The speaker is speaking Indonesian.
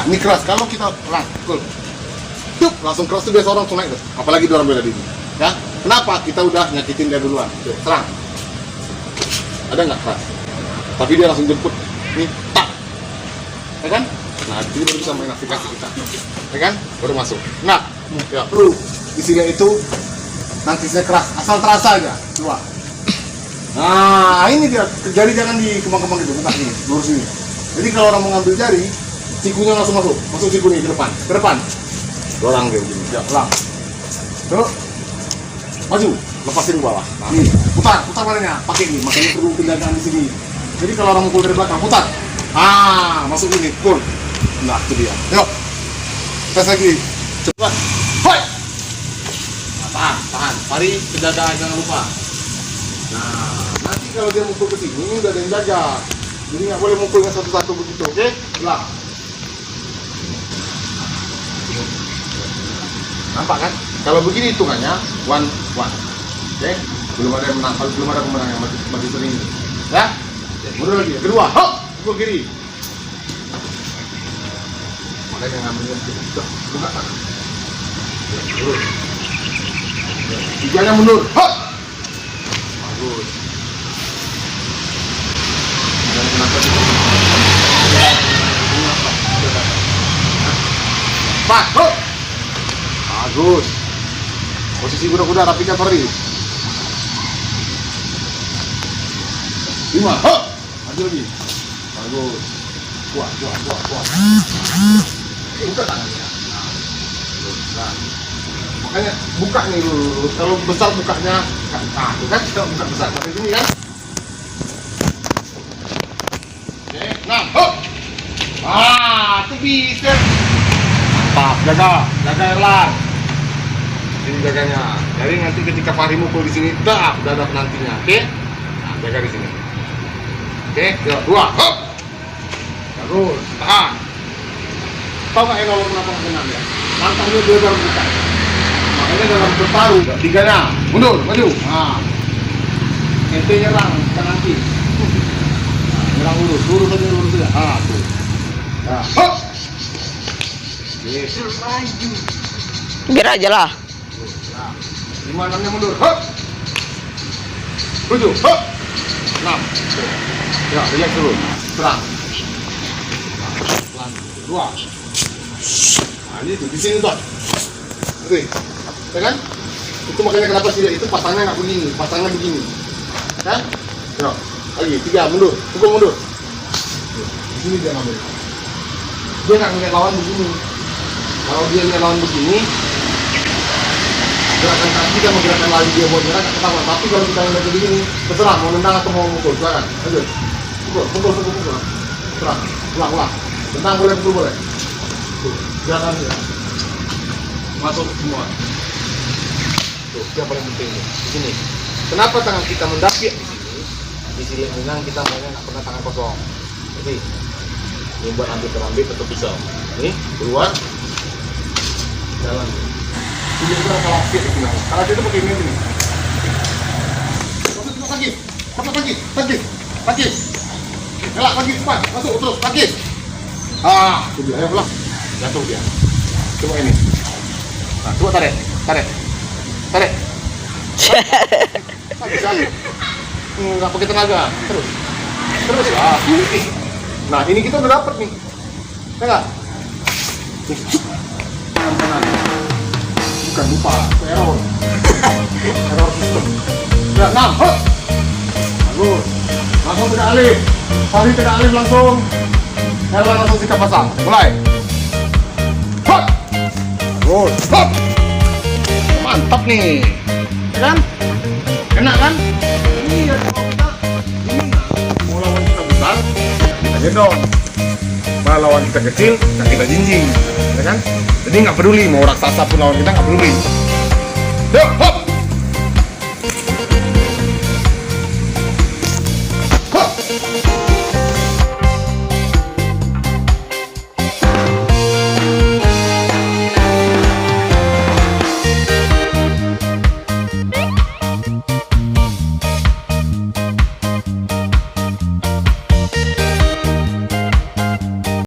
ini keras. Kalau kita perang, tuh langsung keras tuh biasa orang langsung naik tuh. Apalagi dia orang bela diri. Ya, kenapa? Kita udah nyakitin dia duluan. Tuh, serang. Ada nggak keras? Tapi dia langsung jemput. Nih, tak. Ya kan? Nah, jadi baru bisa main aplikasi kita. Ya kan? Baru masuk. Nah, ya perlu. Isinya itu nanti saya keras. Asal terasa aja. Coba. Nah, ini dia. Jari jangan dikembang-kembang gitu. Bentar ini, lurus ini. Jadi kalau orang mau ngambil jari, sikunya langsung masuk. Masuk siku nih ke depan. Ke depan. Dorang dia begini. Ya, pelan. Tuh. Maju. Lepasin ke bawah. Nah, nih. Putar badannya. Pakai ini. Makanya perlu penjagaan di sini. Jadi kalau orang mukul dari belakang, putar. Ah, masuk ini. Pukul. Nah, itu dia. Yuk. Tes lagi. Cepat. Hoi. Nah, tahan. Pari, penjagaan jangan lupa. Nah, nanti kalau dia mukul ke sini, udah ada yang jaga. Jadi nggak boleh mukulnya satu-satu begitu, oke? Belah. Nampak kan? Kalau begini hitungannya, 1-1. Oke? Belum ada yang menang, belum ada pemenang yang mati sering. Ya? Mundur lagi. Kedua, hop! Pukul kiri. Makanya ngambilnya sedikit. Buka tangan. Mundur. Tiganya mundur. Hop! Bagus. Pak, hop! Bagus. Posisi kuda-kuda rapikan Ferry. 5, hop! Maju lagi. Bagus. Kuat. Buka tangannya. Nah, makanya buka nih dulu. Kalau besar bukanya, nah, itu kan kita buka besar sampai sini kan. Oke, 6, hop! Ah, itu bisa. Mantap, jaga Erlang. Ini jaganya. Jadi nanti ketika Fahri mukul di sini, udah ada penantinya, oke? Nah, jaga di sini. Oke, yuk, 2, hop! Bagus, tahan. Tahu nggak Eno kenapa nggak kena ya? Langkahnya dia baru buka. Makanya dalam bertaruh, 3-nya, mundur, maju. Nah, ente nyerang, kita nanti. Nah, nyerang lurus aja. Ah, tuh. Nah, hop! Biar aja lah. 5-6-nya mundur, hop! 7, hop! 6. Ya, relax dulu. Serang. Pelan. 2. Nah, ini tuh, di sini tuh. Oke. Ya kan? Itu makanya kenapa sih itu pasangnya nggak begini, pasangnya begini. Kan? Ya. Lagi, 3, mundur. Pukul mundur. Di sini dia ngambil. Dia nggak ngeliat lawan begini. Kalau dia ngeliat lawan begini, gerakan kaki dan menggerakkan lari dia buat nyerang nggak ketahuan. Tapi kalau kita ngeliat begini, terserah mau nendang atau mau mukul, silakan. Lanjut. Pukul. Serang. Ulang. Tendang boleh, pukul boleh. Tuh, gerakan ya. Masuk semua. Tuh, yang paling penting nih. Di sini. Kenapa tangan kita mendapik di sini? Di sini menang kita mainnya nggak pernah tangan kosong. Jadi, ini buat ambil tetap bisa. Nih, keluar. Jalan. Ini kita kalau fit itu. Kalau itu pakai ini nih. Masuk lagi. Lagi. Elak lagi cepat. Masuk terus lagi. Ah, itu dia. Ayo pulang. Jatuh dia. Coba ini. Nah, coba tarik. Tarik. Nggak pakai tenaga. Terus. Ah. Nah, ini kita udah dapet nih. Ya nggak? Tangan. Bukan lupa, error sistem. Ya, 6, hop! Bagus. Langsung tidak alih. Fahri tidak alih langsung. Erlang langsung sikap pasang. Mulai. Hop! Bagus. Hop! Mantap nih. Ya kan? Enak kan? Iya, kalau kita ini mau lawan kita besar, kita gendong. Kalau lawan kita kecil, kita jinjing. Ya kan? Jadi nggak peduli mau raksasa pun lawan kita nggak peduli. Yuk, hop!